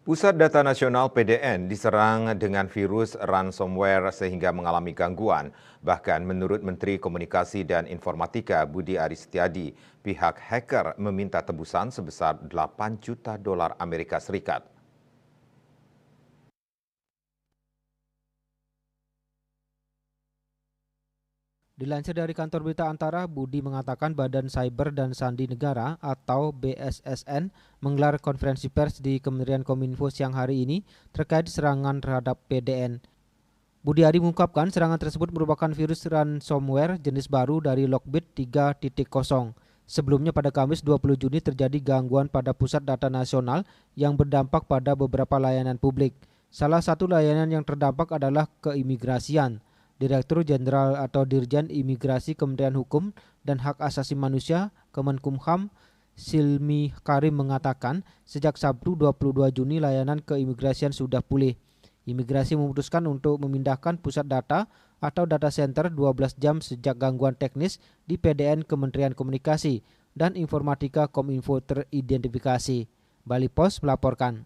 Pusat Data Nasional (PDN) diserang dengan virus ransomware sehingga mengalami gangguan. Bahkan menurut Menteri Komunikasi dan Informatika Budi Aris Setiadi, pihak hacker meminta tebusan sebesar 8 juta dolar Amerika Serikat. Dilansir dari kantor berita Antara, Budi mengatakan Badan Cyber dan Sandi Negara atau BSSN menggelar konferensi pers di Kementerian Kominfo siang hari ini terkait serangan terhadap PDN. Budi Ari mengungkapkan serangan tersebut merupakan virus ransomware jenis baru dari Lockbit 3.0. Sebelumnya pada Kamis 20 Juni terjadi gangguan pada Pusat Data Nasional yang berdampak pada beberapa layanan publik. Salah satu layanan yang terdampak adalah keimigrasian. Direktur Jenderal atau Dirjen Imigrasi Kementerian Hukum dan Hak Asasi Manusia Kemenkumham Silmi Karim mengatakan sejak Sabtu 22 Juni layanan keimigrasian sudah pulih. Imigrasi memutuskan untuk memindahkan pusat data atau data center 12 jam sejak gangguan teknis di PDN Kementerian Komunikasi dan Informatika Kominfo teridentifikasi. Bali Pos melaporkan.